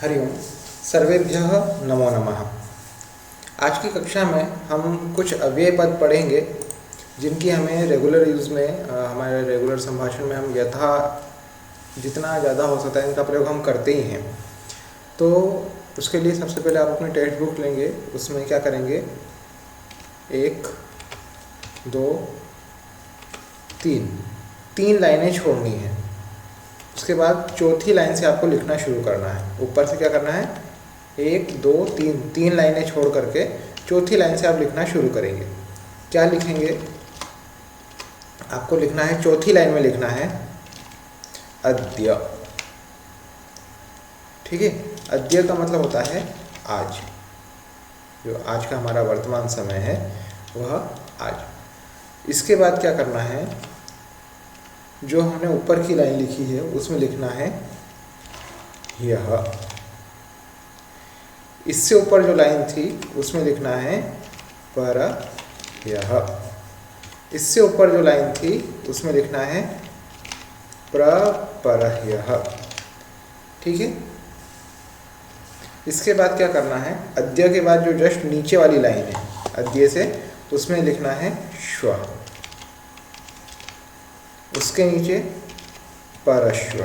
हरि ओम। सर्वेभ्यः नमो नमः। आज की कक्षा में हम कुछ अव्यय पद पढ़ेंगे जिनकी हमें रेगुलर यूज़ में हमारे रेगुलर संभाषण में हम जितना ज़्यादा हो सकता है इनका प्रयोग हम करते ही हैं। तो उसके लिए सबसे पहले आप अपनी टेक्स्ट बुक लेंगे, उसमें क्या करेंगे, 1 2 3 लाइनें छोड़नी हैं। उसके बाद चौथी लाइन से आपको लिखना शुरू करना है। ऊपर से क्या करना है, 1 2 3 लाइनें छोड़ करके चौथी लाइन से आप लिखना शुरू करेंगे। क्या लिखेंगे, आपको लिखना है, चौथी लाइन में लिखना है अद्य। ठीक है, अद्य का मतलब होता है आज, जो आज का हमारा वर्तमान समय है वह आज। इसके बाद क्या करना है, जो हमने ऊपर की लाइन लिखी है उसमें लिखना है यह। इससे ऊपर जो लाइन थी उसमें लिखना है पर यह। इससे ऊपर जो लाइन थी उसमें लिखना है पर यह। ठीक है, इसके बाद क्या करना है, अद्य के बाद जो जस्ट नीचे वाली लाइन है अद्य से, उसमें लिखना है श्व। उसके नीचे परश्व,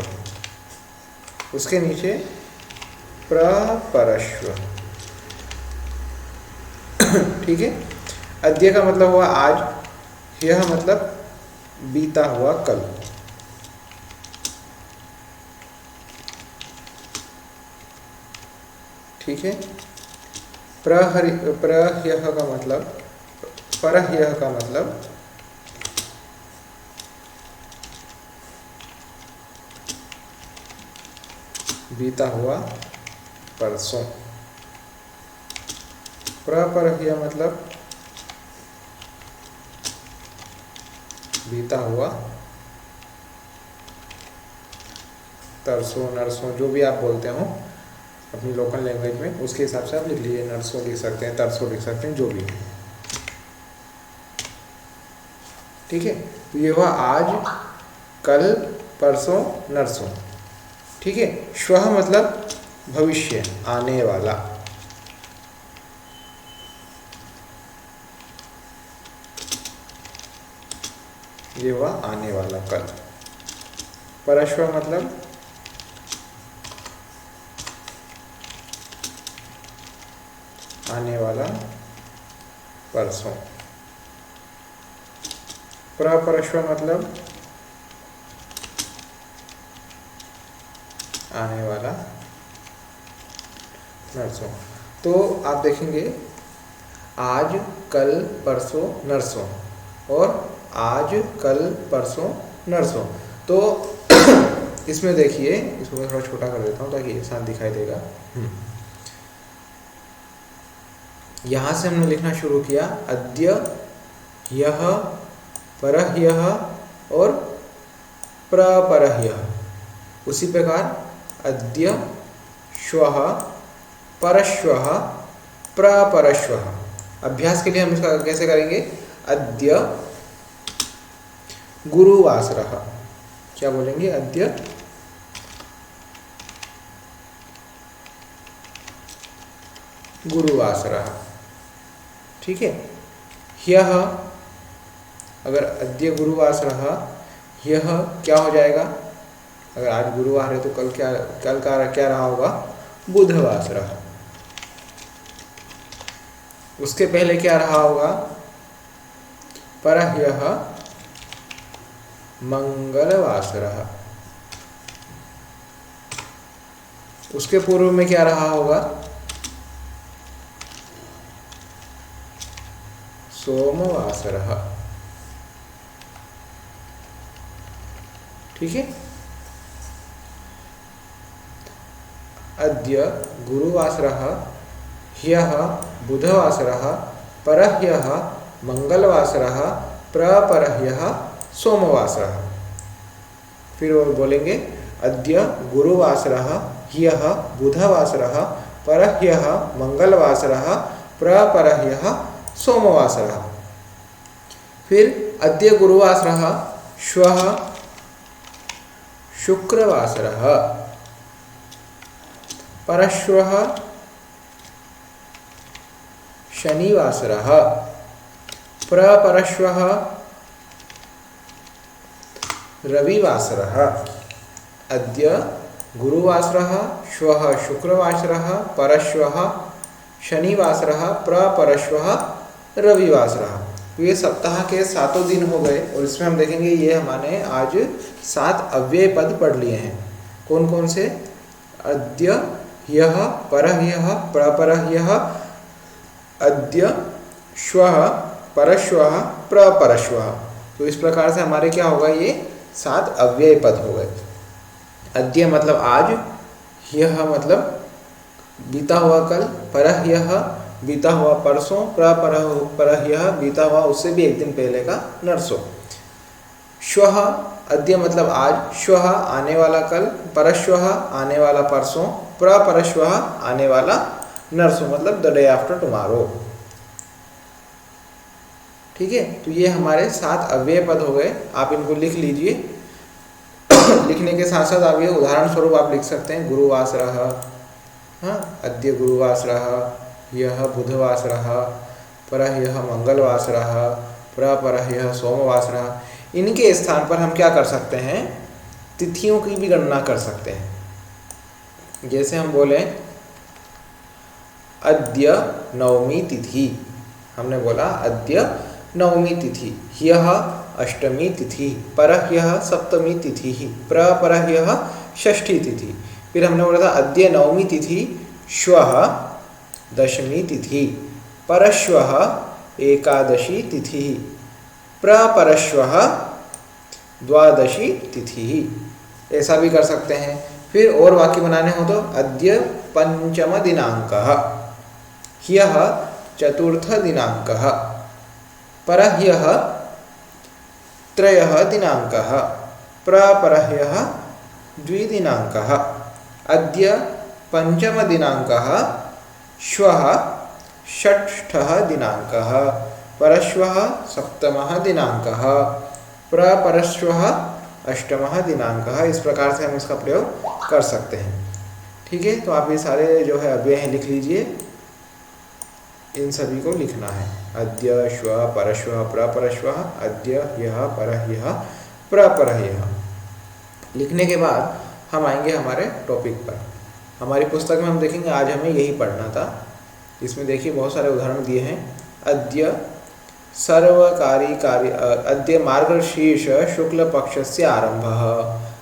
उसके नीचे प्रपरश्व। ठीक है, अद्य का मतलब हुआ आज, यह मतलब बीता हुआ कल। ठीक है, प्रह्यः का मतलब, परह्यः का मतलब बीता हुआ परसों। प्रपरह्यः मतलब बीता हुआ तरसों नरसों, जो भी आप बोलते हो अपनी लोकल लैंग्वेज में, उसके हिसाब से आप लिख लीजिए। नरसों लिख सकते हैं, तरसों लिख सकते हैं, जो भी है। ठीक है, तो ये हुआ आज, कल, परसों, नरसों। ठीक है, श्वः मतलब भविष्य, आने वाला। ये हुआ आने वाला कल। परश्व मतलब आने वाला परसों। प्रपरश्व मतलब आने वाला नरसों। तो आप देखेंगे आज, कल, परसों, नरसों, और आज, कल, परसों, नरसों। तो इसमें देखिए, इसको मैं थोड़ा छोटा कर देता हूँ ताकि एक साथ दिखाई देगा। यहाँ से हमने लिखना शुरू किया अद्य, यह, परह्यः और प्रपरह्यः। उसी प्रकार अद्य, श्वः, परश्वः, प्रपरश्वः। अभ्यास के लिए हम इसका कैसे करेंगे, अद्य गुरुवासरः। क्या बोलेंगे, अद्य गुरुवासरः। ठीक है, ह्यः, अगर अद्य गुरुवासरः, ह्यः क्या हो जाएगा, अगर आज गुरुवार है तो कल का क्या रहा होगा, बुधवासरः। उसके पहले क्या रहा होगा, परह्यः मंगलवासरः। उसके पूर्व में क्या रहा होगा, सोमवासरः। ठीक है, अद्य गुरुवासरः, ह्यः बुधवासरः, परह्यः मंगलवासरः, प्रपरह्यः सोमवासरः। फिर वो बोलेंगे अद्य गुरुवासरः, ह्यः बुधवासरः, परह्यः मंगलवासरः, प्रपरह्यः सोमवासरः। फिर अद्य गुरुवासरः, श्वः शुक्रवासरः, परश्वः शनिवासरः, प्रपरश्वः रविवासरः, अद्य गुरुवासरः, श्वः शुक्रवासरः, परश्वः शनिवासरः, प्रपरश्वः रविवासरः। तो ये सप्ताह के 7 दिन हो गए और इसमें हम देखेंगे ये हमने आज 7 अव्यय पद पढ़ लिए हैं। कौन कौन से? अद्य, ह्यः, परः ह्यः, प्रपरः ह्यः, अद्य, श्वः, परश्वः, प्रपरश्वः। तो इस प्रकार से हमारे क्या होगा, ये 7 अव्यय पद हो गए। अद्य मतलब आज, ह्यः मतलब बीता हुआ कल, परः ह्यः बीता हुआ परसों, प्रपरः ह्यः बीता हुआ उससे भी एक दिन पहले का नरसों। श्वः अद्य मतलब आज, श्वः आने वाला कल, परश्वः आने वाला परसों, प्रपरश्वः आने वाला नरसों मतलब द डे आफ्टर टुमारो। ठीक है, तो ये हमारे 7 अव्यय पद हो गए। आप इनको लिख लीजिए। लिखने के साथ साथ आप ये उदाहरण स्वरूप आप लिख सकते हैं। गुरुवासरः, हाँ, अद्य गुरुवासरः, ह्यः बुधवासरः, परः ह्यः मंगलवासरः, प्रपरः ह्यः सोमवासरः। इनके स्थान पर हम क्या कर सकते हैं, तिथियों की भी गणना कर सकते हैं। जैसे हम बोले अद्य नवमी तिथि, हमने बोला अद्य नवमी तिथि, ह्यः अष्टमी तिथि, परः ह्यः सप्तमी तिथि, प्रपरः ह्यः षष्ठी तिथि। फिर हमने बोला था अद्य नवमी तिथि, श्वः दशमी तिथि, परश्वः एकादशी तिथि, प्रपरश्वः द्वादशी तिथि। ऐसा भी कर सकते हैं। फिर और वाक्य बनाने हो तो अद्य पंचम दिनांकः, ह्यः चतुर्थ दिनांकः, परः ह्यः त्रयः दिनांकः, प्रपरः ह्यः द्विदिनांकः, अद्य पंचम दिनांकः, श्वः षष्ठः दिनांकः, परश्वः सप्तमः दिनांकः, प्रपरश्वः अष्टमः दिनांकः। इस प्रकार से हम इसका प्रयोग कर सकते हैं। ठीक है, तो आप ये सारे जो है अव्यय हैं लिख लीजिए। इन सभी को लिखना है। अद्य, श्वः, परश्वः, प्रपरश्वः, अद्य, ह्यः, परः ह्यः, प्रपरः ह्यः। लिखने के बाद हम आएंगे हमारे टॉपिक पर। हमारी पुस्तक में हम देखेंगे, आज हमें यही पढ़ना था। इसमें देखिए बहुत सारे उदाहरण दिए हैं। अद्य सर्वकारी कार्य, अद्य मार्गशीर्ष शुक्ल पक्षस्य आरंभः,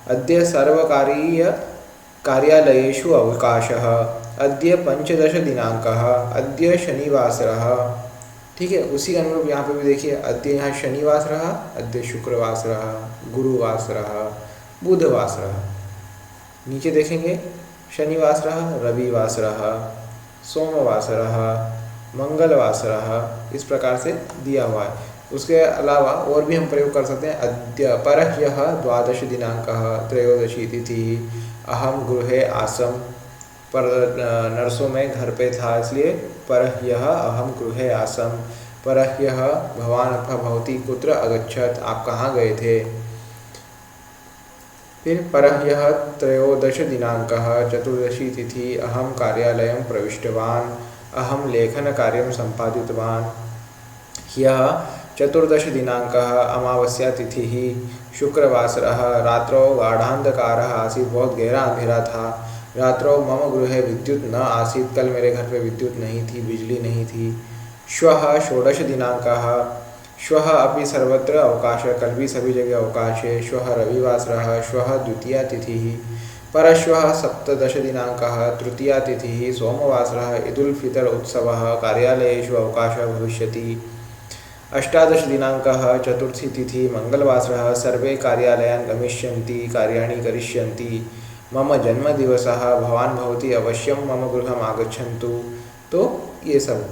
अद्य सर्वकारीय कार्यालयेषु अवकाशः, अद्य 15 दिनांकः, अद्य शनिवासरः। ठीक है, उसी अनुरूप यहाँ पे भी देखिए, अद्य यहाँ शनिवासरः, अद्य शुक्रवासरः, गुरुवासरः, बुधवासरः। नीचे देखेंगे शनिवासरः, रविवासरः, सोमवासरः, मंगलवासरः। इस प्रकार से दिया हुआ है। उसके अलावा और भी हम प्रयोग कर सकते हैं। अद्य परः ह्यः द्वादश दिनांकः, त्रयोदशी तिथि, अहम गृहे आसम, पर नरसों में घर पे था इसलिए परः ह्यः अहम गृहे आसम, परः ह्यः भवान् अथवा भवती कुत्र अगच्छत्, आप कहाँ गए थे। फिर परः ह्यः त्रयोदश दिनांकः, चतुर्दशी तिथि, अहम कार्यालयं प्रविष्टवान्, अहम लेखन कार्यं सम्पादितवान्, ह्यः चतुर्दश दिनांकः, अमावस्या तिथिः, शुक्रवासरः, रात्रौ गाढ़ान्धकारः आसीत्, बहुत गहरा अंधेरा था, रात्रौ मम गृहे विद्युत न आसीत्, कल मेरे घर पे विद्युत नहीं थी, बिजली नहीं थी, श्वः षोडश दिनांकः, श्वः अपि सर्वत्र अवकाशः, कल भी सभी जगह अवकाश है, श्वः रविवासरः, श्वः द्वितीया तिथिः, परश्वः सप्तदश दिनांकः, तृतीया तिथिः, सोमवासरः, ईदुल फितर उत्सवः, कार्यालयेषु अवकाशः भविष्यति, अष्टादश दिनांकः, चतुर्थी तिथि, मंगलवासरः, सर्वे कार्यालयान् गमिष्यन्ति, कार्याणि करिष्यन्ति, मम जन्मदिवसः, भवान् भवती अवश्यं मम गृहम् आगच्छन्तु। तो ये सब।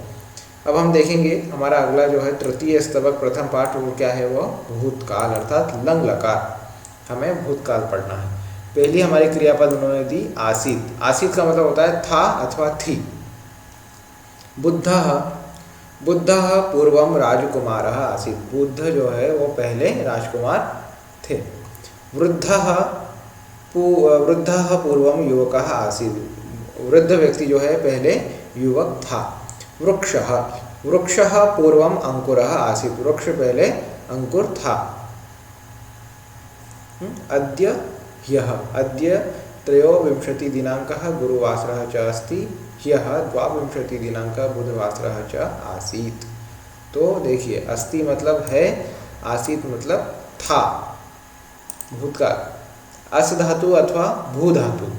अब हम देखेंगे हमारा अगला जो है तृतीय स्तबक प्रथम पाठ, वो क्या है, वो भूतकाल अर्थात लंग लकार। हमें भूतकाल पढ़ना है। पहली हमारी क्रियापद उन्होंने दी आसीत। आसीत का मतलब होता है था अथवा थी। बुद्धः, बुद्धः पूर्वम राजकुमारः आसीत्, बुद्ध जो है वो पहले राजकुमार थे। वृद्धः, वृद्धः पूर्वम युवकः आसीत्, वृद्ध व्यक्ति जो है पहले युवक था। वृक्षः, वृक्षः पूर्वम अंकुरः आसीत्, वृक्ष पहले अंकुर था। अद्य ह्यः, अद्य त्रयोविंशतिदिनाङ्कः गुरुवासरः च अस्ति, ह्यः द्वाविंशतिदिनाङ्कः बुधवासरः च आसीत्। तो देखिए अस्ति मतलब है, आसीत मतलब था, भूतकाल। अस धातु अथवा भू धातु,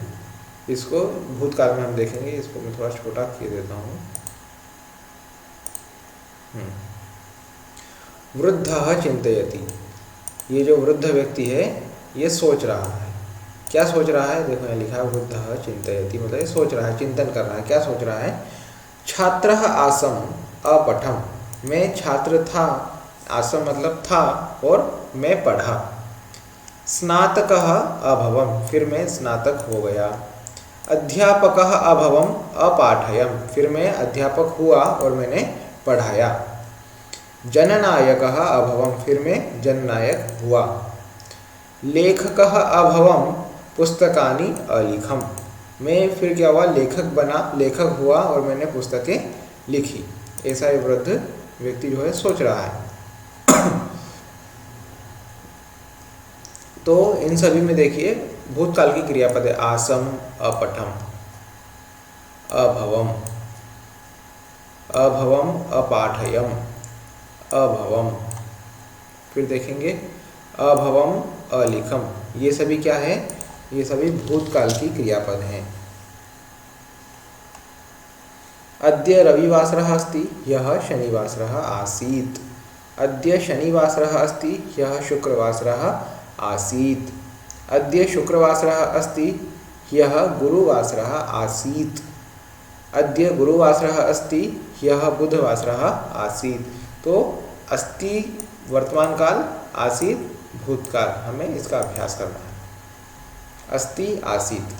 इसको भूतकाल में हम देखेंगे। इसको मैं थोड़ा छोटा किए देता हूँ। वृद्धः चिंतयति, ये जो वृद्ध व्यक्ति है ये सोच रहा है। क्या सोच रहा है? देखो यहाँ लिखा है वृद्धः चिंतयति, मतलब ये सोच रहा है, चिंतन कर रहा है। क्या सोच रहा है? छात्रः आसम अपठम, मैं छात्र था, आसम मतलब था, और मैं पढ़ा। स्नातकः अभवम, फिर मैं स्नातक हो गया। अध्यापकः अभवम अपाठयम, फिर मैं अध्यापक हुआ और मैंने पढ़ाया। जननायकः अभवम, फिर मैं जननायक हुआ। लेखकः अभवम पुस्तकानि अलिखम, मैं फिर क्या हुआ? लेखक बना, लेखक हुआ और मैंने पुस्तकें लिखी। ऐसा ये वृद्ध व्यक्ति जो है सोच रहा है। तो इन सभी में देखिए भूतकाल की क्रियापद है। आसम, अपठम, अभवम, अभवम अपाठयम, अभवम, फिर देखेंगे अभवम अलिखम। ये सभी क्या है? ये सभी भूतकाल की क्रियापद हैं। अद्य रविवासरः अस्ति, ह्यः शनिवासरः आसीत्। अद्य शनिवासरः अस्ति, ह्यः शुक्रवासरः आसीत्। अद्य शुक्रवासरः अस्ति, ह्यः गुरुवासरः आसीत्। अद्य गुरुवासरः अस्ति, ह्यः बुधवासरः आसीत्। तो अस्ति वर्तमान काल, आसीत् भूतकाल, हमें इसका अभ्यास करना है। अस्ति आसीत्।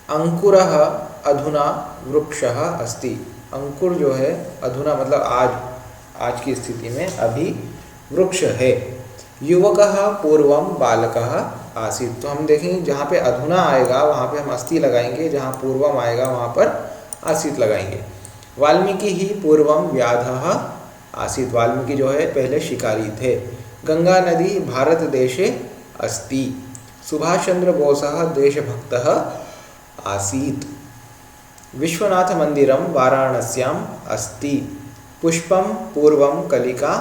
अंकुरः अधुना वृक्षः अस्ति, अंकुर जो है अधुना मतलब आज, आज की स्थिति में अभी वृक्ष है। युवकः पूर्वम बालकः आसीत्, तो हम देखेंगे जहाँ पे अधुना आएगा वहाँ पे हम अस्ति लगाएंगे, जहाँ पूर्वम आएगा वहाँ पर आसीत् लगाएंगे। वाल्मीकि ही पूर्वम व्याधः आसीत्, वाल्मीकि जो है पहले शिकारी थे। गंगा नदी भारत देशे अस्ति। सुभाष चंद्र बोसः देशभक्तः आसीत्। विश्वनाथ मंदिरम वाराणस्याम अस्ति। पुष्पम पूर्वम कलिका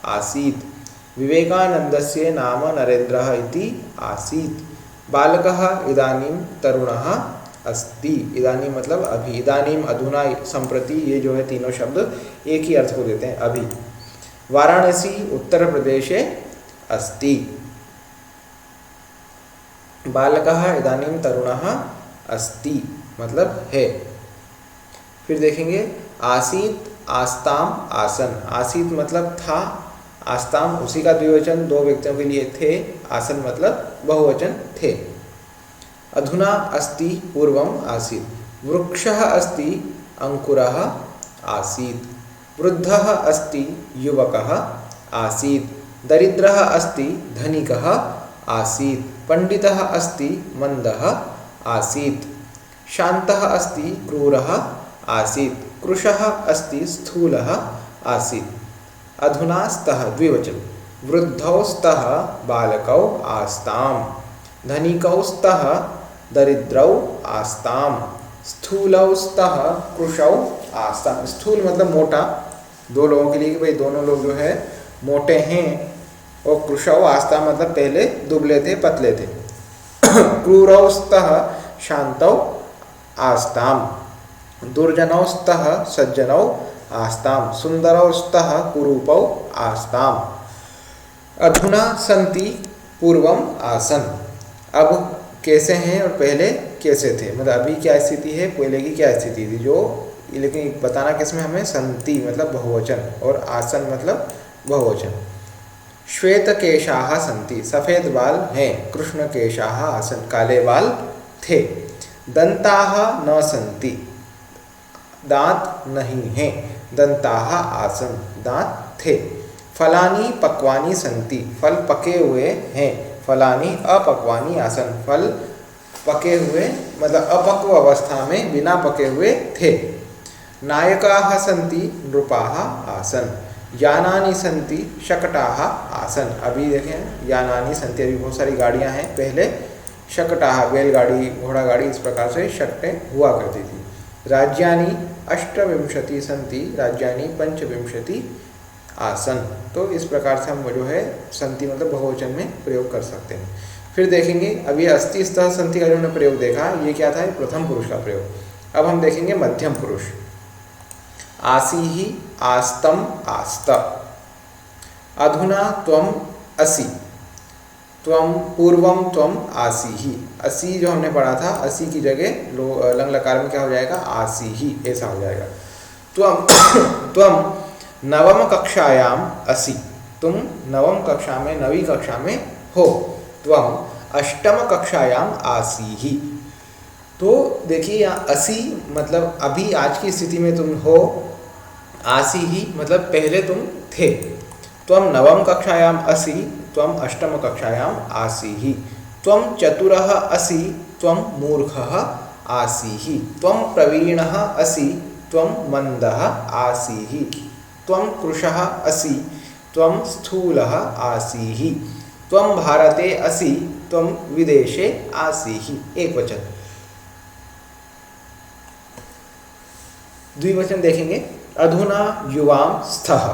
आसीत्। विवेकानंदस्य नाम नरेंद्रः इति आसीत्। बालकः इदानीं तरुणः अस्ति। इदानीं मतलब अभी, इदानीं, अधुना, संप्रति, ये जो है तीनों शब्द एक ही अर्थ को देते हैं, अभी। वाराणसी उत्तर प्रदेशे अस्ति। बालकः इदानीं तरुणः अस्ति मतलब है। फिर देखेंगे आसीत्, आस्ताम, आसन। आसीत मतलब था, आस्ताम उसी का द्विवचन, दो व्यक्तियों के लिए थे। आसन मतलब बहुवचन थे। अधुना अस्ति पूर्वम आसीत्। वृक्षः अस्ति अंकुरः आसीत्। वृद्धः अस्ति युवकः आसीत्। दरिद्रः अस्ति धनिकः आसीत्। पंडितः अस्ति मंदः आसीत्। शान्तः अस्ति क्रूरः आसीत्। कृशः अस्ति स्थूलः आसीत्। अधुना स्तः द्विवचन। वृद्धौ स्तः बालकौ आस्ताम्। धनिकौ स्तः दरिद्रौ आस्ताम्। स्थूलौ स्तः कृशौ आस्ताम्। स्थूल मतलब मोटा, दो लोगों के लिए कि भाई दोनों लोग जो है मोटे हैं। और कृशौ आस्ताम् मतलब पहले दुबले थे, पतले थे। क्रूरौ स्तः शान्तौ आस्ताम्। दुर्जनौ स्तः सज्जनौ आस्ताम्। सुंदरौ स्तः कुरूपौ आस्ताम्। अधुना सन्ति पूर्वम आसन। अब कैसे हैं और पहले कैसे थे, मतलब अभी क्या स्थिति है, पहले की क्या स्थिति थी, जो लेकिन बताना किसमें हमें? संति मतलब बहुवचन और आसन मतलब बहुवचन। श्वेत केशाः सन्ति, सफ़ेद बाल हैं। कृष्ण केशाः आसन, काले बाल थे। दंताः न सन्ति, दांत नहीं हैं। दंताः आसन, दांत थे। फलानि पक्वानि सन्ति, फल पके हुए हैं। फलानि अपक्वानि आसन, फल पके हुए मतलब अपक्व अवस्था में बिना पके हुए थे। नायकाः सन्ति नृपाः आसन्, यानानि सन्ति शकटाः आसन्। अभी देखें यानानि सन्ति, अभी बहुत सारी गाड़ियां हैं, पहले शकटाः बैलगाड़ी घोड़ा गाड़ी इस प्रकार से शकटें हुआ करती थी। राज्यानि अष्टविंशति सन्ति, राज्यानि पंचविंशति आसन। तो इस प्रकार से हम जो है सन्ति मतलब बहुवचन में प्रयोग कर सकते हैं। फिर देखेंगे अब ये अस्ति स्तः सन्ति का जो हमने प्रयोग देखा, ये क्या था, प्रथम पुरुष का प्रयोग। अब हम देखेंगे मध्यम पुरुष। आसीहि आस्तम आस्त, अधुना त्वम असि, त्वम पूर्वम त्वम आसीहि। असि जो हमने पढ़ा था, असि की जगह लंग लकार में क्या हो जाएगा, आसीहि, ऐसा हो जाएगा। त्वम नवम कक्षायाम असि, तुम नवम कक्षा में, नवी कक्षा में हो। त्वम अष्टम कक्षायाम आसीहि। तो देखिए यहाँ असि मतलब अभी आज की स्थिति में तुम हो, आसीहि मतलब पहले तुम थे। त्वम नवम कक्षायाम असि, त्वम अष्टम कक्षायाम आसीहि। त्वम चतुरः असि, त्वम मूर्खः आसीहि। त्वम प्रवीणः असि, त्वम मंदः आसीहि। त्वम कृशः असि, त्वम स्थूलः आसीहि। त्वम भारते असि, त्वम विदेशे आसीहि। एक वचन। द्विवचन देखेंगे। अधुना युवाम स्थः,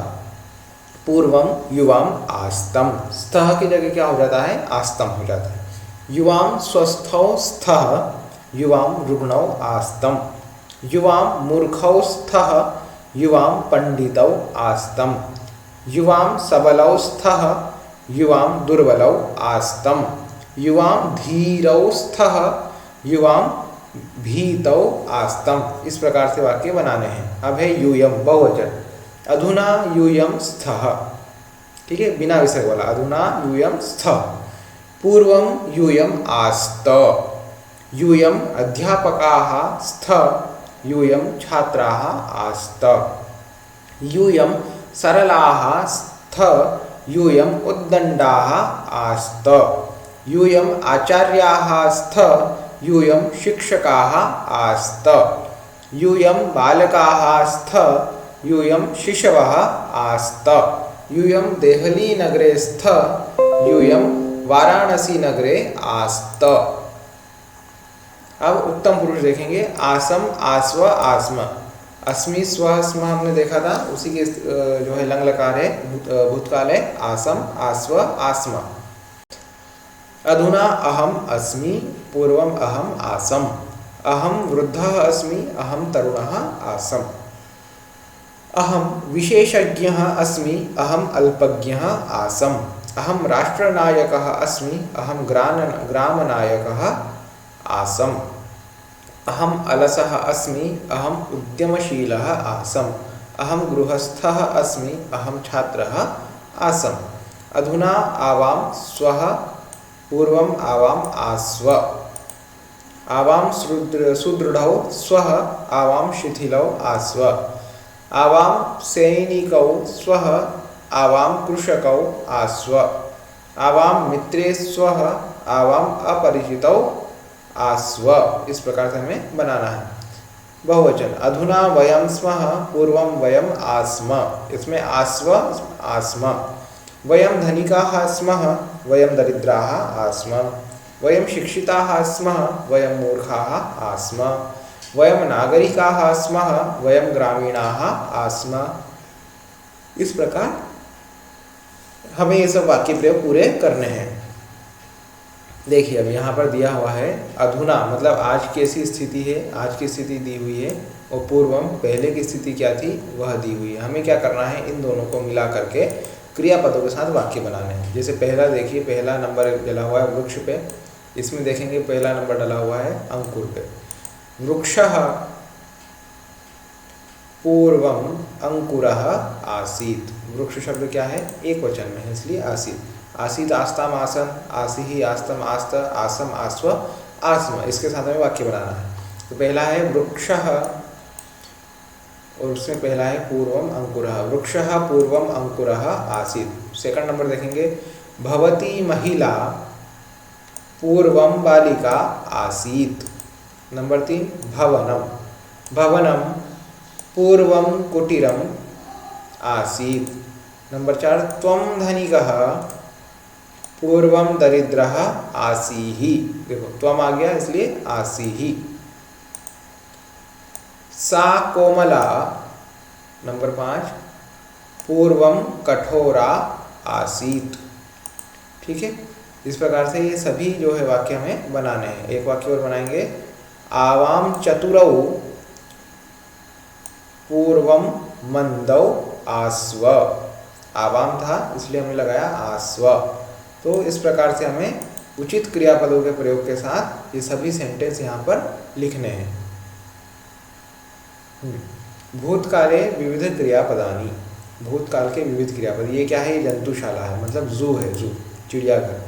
पूर्वम युवाम आस्तम। स्थः की जगह क्या हो जाता है, आस्तम हो जाता है। युवाम स्वस्थौ स्थः, युवाम रुग्णौ आस्तम। युवाम मूर्खौ स्थः, युवाम पंडितौ आस्तम। युवाम सबलौ स्थः, युवाम दुर्बलौ आस्तम। युवाम धीरौ स्थः, युवाम भीतौ आस्तम। इस प्रकार से वाक्य बनाने हैं। अब है यूयम बहुवचन। अधुना यूयम स्थः, ठीक है, बिना विसर्ग वाला। अधुना यूयम स्थः। पूर्वम यूयम आस्त। यूयम अध्यापकाः स्थः, यूयम छात्राः आस्त। यूयम सरलाः स्थः, यूयम उद्दण्डाः आस्त। यूयम आचार्याः स्थः, यूयम शिक्षकाः आस्त। यूयम बालकाः स्थः, यूयम शिशवः आस्त। यूयम देहली नगरे स्थः, यूयम वाराणसी नगरे आस्त। अब उत्तम पुरुष देखेंगे। आसम आस्व आस्म, अस्मि स्व स्म हमने देखा था, उसी के जो है लंग लकार है, भूतकाल है। आसम आस्व आस्म। अधुना अहम अस्मि, पूर्वम अहम आसम। अहम वृद्धः अस्मि, अहम तरुणः आसम। अहम विशेषज्ञः अस्मि, अहम अल्पज्ञः आसम। अहम राष्ट्रनायकः अस्मि, अहम ग्रामनायकः आसम। अहम अलसः अस्मि, अहम उद्यमशीलः आसम। अहम गृहस्थः अस्मि, अहम छात्रः आसम। अधुना आवाम स्वः, पूर्वम आवाम आस्व। आवाम सुदृढ़ौ स्वः, आवाम शिथिलौ आस्व। आवाम सैनिकौ स्वः, आवाम कृषकौ आस्व। आवाम मित्रे स्वः, आवाम अपरिचितौ आस्व। इस प्रकार से हमें बनाना है। बहुवचन। अधुना वयम स्मः, पूर्वम वयम आस्म। इसमें आस्व आस्म। वयम धनिकाः स्मः, वयम दरिद्राः आस्म। वयम शिक्षिताः स्मः, वयम मूर्खाः आस्म। वयम नागरिकाः स्मः, वयम ग्रामीणाः आस्म। इस प्रकार हमें ये सब वाक्य प्रयोग पूरे करने हैं। देखिए अब यहाँ पर दिया हुआ है अधुना मतलब आज कैसी स्थिति है, आज की स्थिति दी हुई है, और पूर्वम पहले की स्थिति क्या थी वह दी हुई है। हमें क्या करना है, इन दोनों को मिला करके क्रियापदों के साथ वाक्य बनाने हैं। जैसे पहला देखिए, पहला नंबर डला हुआ है वृक्ष पे, इसमें देखेंगे पहला नंबर डला हुआ है अंकुर पे। वृक्षः पूर्वम अंकुरः आसीत्। वृक्ष शब्द क्या है, एक वचन में है, इसलिए आसीत्। आसीत् आस्ताम आसन, आसीहि आस्तम आस्त, आसम आस्व आस्म। इसके साथ हमें वाक्य बनाना है। तो पहला है वृक्षः, और उसमें पहला है पूर्वम अंकुरः। वृक्षः पूर्वम अंकुरः आसीत्। सेकंड नंबर देखेंगे, भवती महिला पूर्वं बालिका आसीत्। नंबर 3 भवनम, भवनम पूर्वं कुटीरम आसीत्। नंबर 4 त्वं धनिकः पूर्वं दरिद्रः आसीहि। देखो त्वम आ गया इसलिए आसीहि। सा कोमला, नंबर 5 पूर्वं कठोरा आसीत्। ठीक है, इस प्रकार से ये सभी जो है वाक्य हमें बनाने हैं। एक वाक्य और बनाएंगे, आवाम चतुरौ पूर्वं मंदौ आस्व। आवाम था इसलिए हमने लगाया आस्व। तो इस प्रकार से हमें उचित क्रियापदों के प्रयोग के साथ ये सभी सेंटेंस यहाँ पर लिखने हैं। भूतकाले विविध क्रियापदानी, भूतकाल के विविध क्रियापद। ये क्या है? ये जंतुशाला है, मतलब जू है, जू चिड़ियाघर।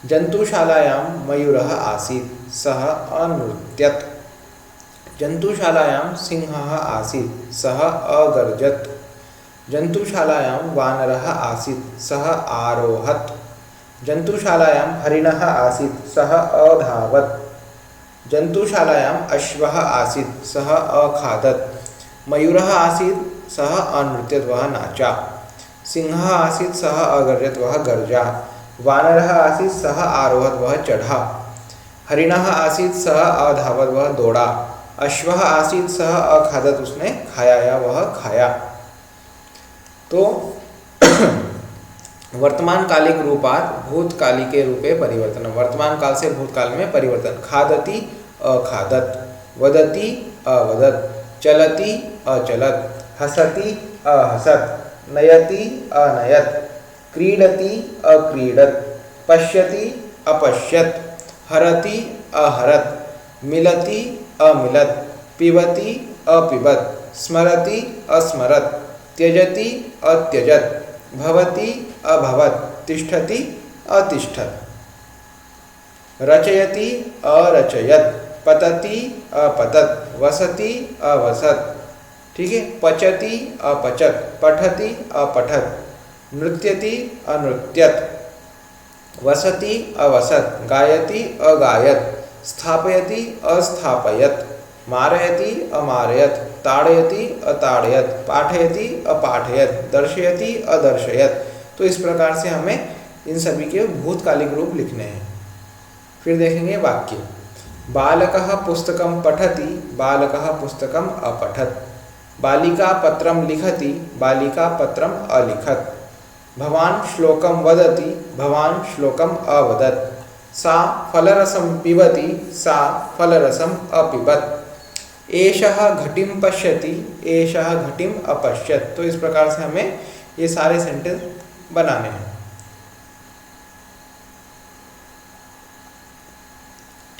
जंतुशालायां मयूरः आसीत् सः अनृत्यत्। जंतुशालायां सिंहः आसीत् सः अगर्जत्। जंतुशालायां वानरः आसीत् सः आरोहत्। जंतुशालायां हरिणः आसीत् सः अधावत्। जंतुशालायां अश्वः आसीत् सः अखादत्। मयूरः आसीत् सः अनृत्यत् वह नाचा। सिंहः आसीत् सः अगर्जत् वह गर्जा। वानरः आसीत् सः आरोहत् वह चढ़ा। हरिणः आसीत् सः अधावत् वह दौड़ा। अश्वः आसीत् सः अखादत् उसने खाया या वह खाया। तो वर्तमान कालिक रूपात भूतकालिके रूपे परिवर्तन। वर्तमान काल से भूतकाल में परिवर्तन। खादति अखादत, वदति अवदत, चलति अचलत, हसति अहसत, नयति अनयत, क्रीडति अक्रीडत, पश्यति अपश्यत, हरति अहरत, मिलति अमिलत, पिबति अपिबत, स्मरति अस्मरत, त्यजति अत्यजत, भवति अभवत, तिष्ठति अतिष्ठत, रचयति अरचयत, पतति अपतत, वसति अवसत। ठीक है, पचति अपचत, पठति अपठत, नृत्यति अनृत्यत, वसति अवसत, गायति अगायत, स्थापयति अस्थापयत, मारयति अमारयत, ताड़यति अताड़यत, पाठयति अपाठयत, दर्शयति अदर्शयत। तो इस प्रकार से हमें इन सभी के भूतकालिक रूप लिखने हैं। फिर देखेंगे वाक्य। बालकः पुस्तकं पठति, बालकः पुस्तकं अपठत्। बालिका पत्रं लिखति, बालिका पत्रं अलिखत्। भवान् श्लोकं वदति, भवान् श्लोकम् अवदत्। सा फलरसं पिबति, सा फलरसम् अपिबत्। एषः घटिं पश्यति, एषः घटिं अपश्यत्। तो इस प्रकार से हमें ये सारे सेंटेंस बनाने हैं।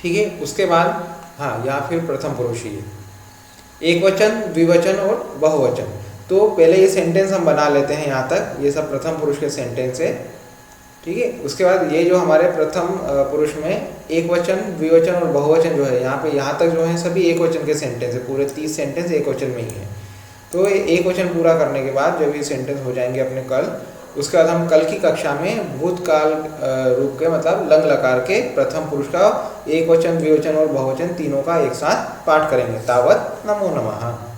ठीक है, उसके बाद हाँ यहाँ फिर प्रथम पुरुष ही है, एक वचन, द्विवचन और बहुवचन। तो पहले ये सेंटेंस हम बना लेते हैं यहाँ तक, ये सब प्रथम पुरुष के सेंटेंस है। ठीक है, उसके बाद ये जो हमारे प्रथम पुरुष में एक वचन, द्विवचन और बहुवचन जो है यहाँ पे, यहाँ तक जो है सभी एक वचन के सेंटेंस है। पूरे 30 सेंटेंस एक वचन में ही है। तो एक वचन पूरा करने के बाद जब ये सेंटेंस हो जाएंगे अपने कल, उसके बाद हम कल की कक्षा में भूतकाल रूप के मतलब लंग लकार के प्रथम पुरुष का एक वचन, द्विवचन और बहुवचन तीनों का एक साथ पाठ करेंगे। तावत नमो नमः।